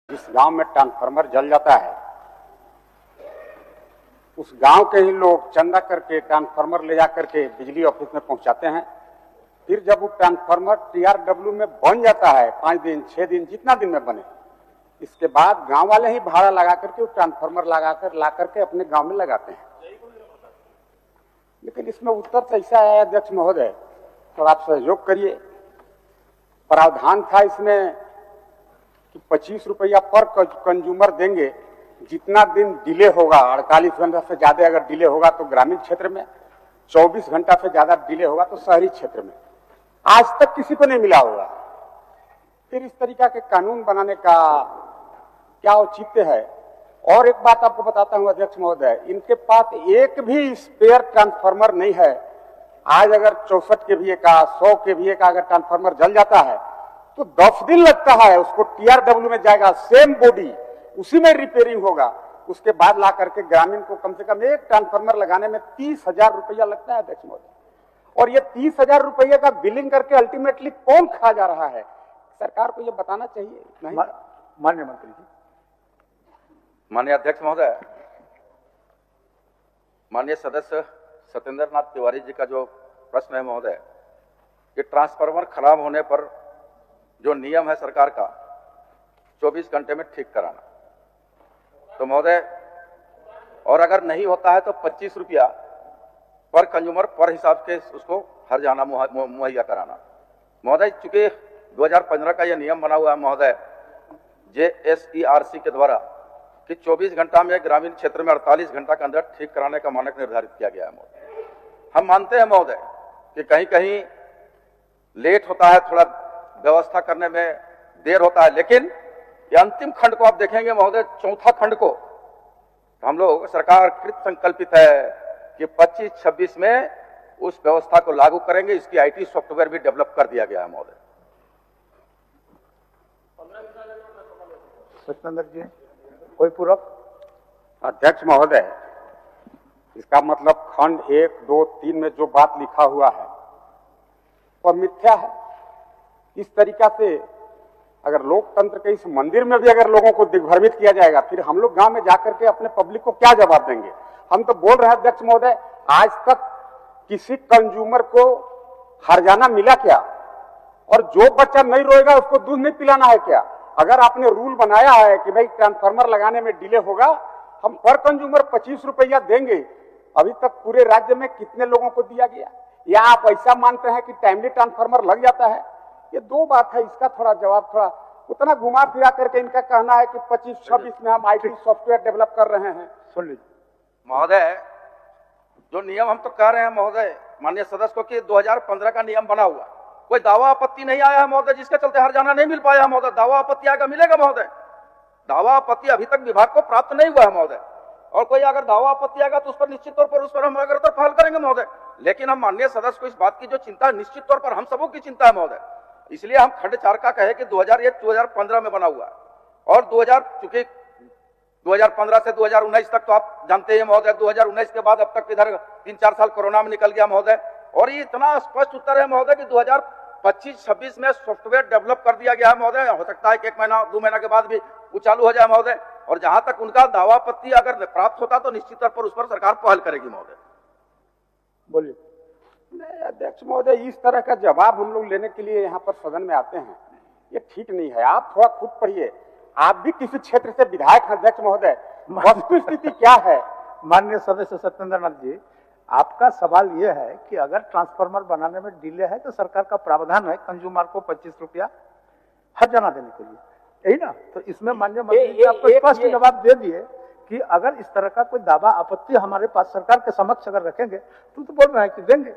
जिस गांव में ट्रांसफार्मर जल जाता है उस गांव के ही लोग चंदा करके ट्रांसफार्मर ले जा करके बिजली ऑफिस में पहुंचाते हैं। फिर जब वो ट्रांसफार्मर TRW में बन जाता है 5 दिन 6 दिन जितना दिन में बने, इसके बाद गांव वाले ही भाड़ा लगा करके वो ट्रांसफार्मर ला करके अपने गांव में लगाते हैं। लेकिन इसमें उत्तर तो ऐसा है अध्यक्ष महोदय, थोड़ा आप सहयोग करिए। प्रावधान था इसमें कि 25 रुपया पर कंज्यूमर देंगे, जितना दिन डिले होगा 48 घंटा से ज्यादा अगर डिले होगा तो ग्रामीण क्षेत्र में, 24 घंटा से ज्यादा डिले होगा तो शहरी क्षेत्र में। आज तक किसी को नहीं मिला होगा। फिर इस तरीका के कानून बनाने का क्या औचित्य है? और एक बात आपको बताता हूं अध्यक्ष महोदय, इनके पास एक भी स्पेयर ट्रांसफार्मर नहीं है। आज अगर 64 kVA का 100 kVA का अगर ट्रांसफार्मर जल जाता है तो 10 दिन लगता है, उसको TRW में जाएगा, सेम बॉडी उसी में रिपेयरिंग होगा, उसके बाद ला करके ग्रामीण को कम से कम एक ट्रांसफार्मर लगाने में 30,000 रुपया लगता है अध्यक्ष महोदय। और ये 30,000 रुपये का बिलिंग करके अल्टीमेटली कौन खा जा रहा है? सरकार को ये बताना चाहिए। नहीं माननीय मंत्री जी। माननीय अध्यक्ष महोदय, माननीय सदस्य सत्येंद्र नाथ तिवारी जी का जो प्रश्न है महोदय, कि ट्रांसफार्मर खराब होने पर जो नियम है सरकार का 24 घंटे में ठीक कराना, तो महोदय और अगर नहीं होता है तो 25 रुपया पर कंज्यूमर पर हिसाब के उसको हर जाना मुहैया कराना। महोदय चूंकि 2015 का यह नियम बना हुआ है महोदय JSERC के द्वारा कि 24 घंटा में ग्रामीण क्षेत्र में 48 घंटा के अंदर ठीक कराने का मानक निर्धारित किया गया है महोदय। हम मानते हैं महोदय कि कहीं कहीं लेट होता है, थोड़ा व्यवस्था करने में देर होता है, लेकिन ये अंतिम खंड को आप देखेंगे महोदय, चौथा खंड को, तो हम लोग सरकार कृत संकल्पित है कि 25-26 में उस व्यवस्था को लागू करेंगे। इसकी IT सॉफ्टवेयर भी डेवलप कर दिया गया है महोदय। सत्येंद्र जी कोई पूरक? अध्यक्ष महोदय, इसका मतलब खंड 1, 2, 3 में जो बात लिखा हुआ है वह मिथ्या है। इस तरीका से अगर लोकतंत्र के इस मंदिर में भी अगर लोगों को दिग्भ्रमित किया जाएगा, फिर हम लोग गांव में जाकर के अपने पब्लिक को क्या जवाब देंगे? हम तो बोल रहे हैं अध्यक्ष महोदय, आज तक किसी कंज्यूमर को हर्जाना मिला क्या? और जो बच्चा नहीं रोएगा उसको दूध नहीं पिलाना है क्या? अगर आपने रूल बनाया है कि भाई ट्रांसफार्मर लगाने में डिले होगा, हम पर कंज्यूमर 25 रुपया देंगे, अभी तक पूरे राज्य में कितने लोगों को दिया गया? या आप ऐसा मानते हैं कि टाइमली ट्रांसफार्मर लग जाता है? ये दो बात है, इसका थोड़ा जवाब, थोड़ा उतना घुमा फिरा करके इनका कहना है कि 25-26 में हम IT सॉफ्टवेयर डेवलप कर रहे हैं। सुन लीजिए महोदय, जो नियम हम तो कह रहे हैं महोदय माननीय सदस्य को कि 2015 का नियम बना हुआ, कोई दावा आपत्ति नहीं आया है महोदय जिसके चलते हर्जाना नहीं मिल पाया है महोदय। दावा आपत्ति आएगा, मिलेगा महोदय। दावा आपत्ति अभी तक विभाग को प्राप्त नहीं हुआ है महोदय, और कोई अगर दावा आपत्ति आएगा तो उस पर निश्चित तौर पर उस पर हम अगर पहल करेंगे महोदय। लेकिन हम माननीय सदस्य को इस बात की जो चिंता है, निश्चित तौर पर हम सबों की चिंता है महोदय, इसलिए हम खंड 4 का कहे कि 2001-2015 में बना हुआ है, और 2015 से 2019 तक तो आप जानते हैं महोदय, 2019 के बाद अब तक इधर 3-4 साल कोरोना में निकल गया महोदय। और ये इतना स्पष्ट उत्तर है महोदय कि 2025-26 में सॉफ्टवेयर डेवलप कर दिया गया है महोदय। हो सकता है कि 1 महीना 2 महीना के बाद भी वो चालू हो जाए महोदय, और जहां तक उनका दावा आपत्ति अगर प्राप्त होता तो निश्चित तौर पर उस पर सरकार पहल करेगी महोदय। बोलिए। नहीं अध्यक्ष महोदय, इस तरह का जवाब हम लोग लेने के लिए यहाँ पर सदन में आते हैं, ये ठीक नहीं है। आप थोड़ा खुद पढ़िए, आप भी किसी क्षेत्र से विधायक हैं अध्यक्ष महोदय, वस्तु स्थिति क्या है? माननीय सदस्य सत्येंद्र नाथ जी, आपका सवाल यह है कि अगर ट्रांसफार्मर बनाने में डिले है तो सरकार का प्रावधान है कंज्यूमर को 25 रुपया हर्जाना देने के लिए, यही ना? तो इसमें माननीय मंत्री जी आपको स्पष्ट जवाब दे दिए कि अगर इस तरह का कोई दावा आपत्ति हमारे पास सरकार के समक्ष अगर रखेंगे तो बोल रहे हैं कि देंगे।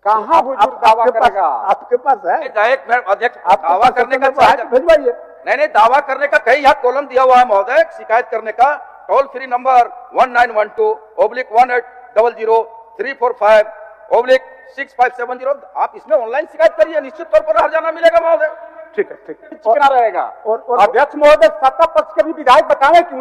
कहाँ हुजूर दावा करेगा? आपके पास है अध्यक्ष, दावा करने का भिजवाइए। नहीं, दावा करने का कहीं यहाँ कॉलम दिया हुआ है महोदय, शिकायत करने का टोल फ्री नंबर 1912/1800-345/6570। आप इसमें ऑनलाइन शिकायत करिए, निश्चित तौर पर हर्जाना मिलेगा महोदय। ठीक है, ठीक है, चिकना रहेगा। और अध्यक्ष महोदय, सत्ता पक्ष के भी विधायक बताएं कि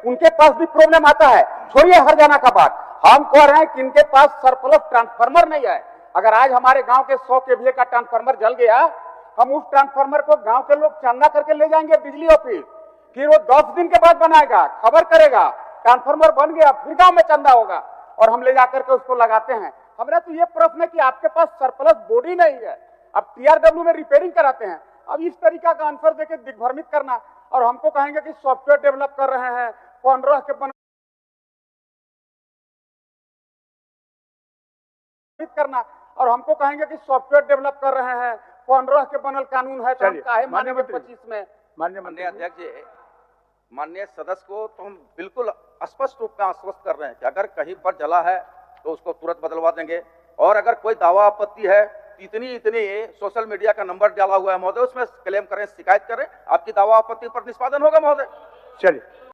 उनके पास भी प्रॉब्लम आता है। छोड़िए हर्जाना का बात, हम कह रहे हैं कि इनके पास सरप्लस ट्रांसफार्मर नहीं है। अगर आज हमारे गांव के 100 kVA का ट्रांसफार्मर जल गया, हम उस ट्रांसफार्मर को गांव के लोग चंदा करके ले जाएंगे बिजली ऑफिस। फिर वो 10 दिन के बाद बनाएगा, खबर करेगा, ट्रांसफार्मर बन गया, फिर गांव में चंदा होगा और हम ले जाकर के उसको लगाते हैं। हमारा तो ये प्रश्न है कि आपके पास सरप्लस बॉडी नहीं है, आप टीआरडब्ल्यू में रिपेयरिंग कराते हैं। अब इस तरीका का आंसर देके दिग्भ्रमित करना और हमको कहेंगे कि सॉफ्टवेयर डेवलप कर रहे हैं 15 के करना और हमको कहेंगे कि सॉफ्टवेयर डेवलप कर रहे हैं 15 के बनल कानून है तो हम काहे माने 25 में। माननीय अध्यक्ष जी, माननीय सदस्य को तो हम बिल्कुल स्पष्ट रूप में आश्वस्त कर रहे हैं कि अगर कहीं पर जला है तो उसको तुरंत बदलवा देंगे, और अगर कोई दावा आपत्ति है इतनी सोशल मीडिया का नंबर डाला हुआ है महोदय, उसमें क्लेम करें, शिकायत करें, आपकी दावा आपत्ति पर निष्पादन होगा महोदय। चलिए।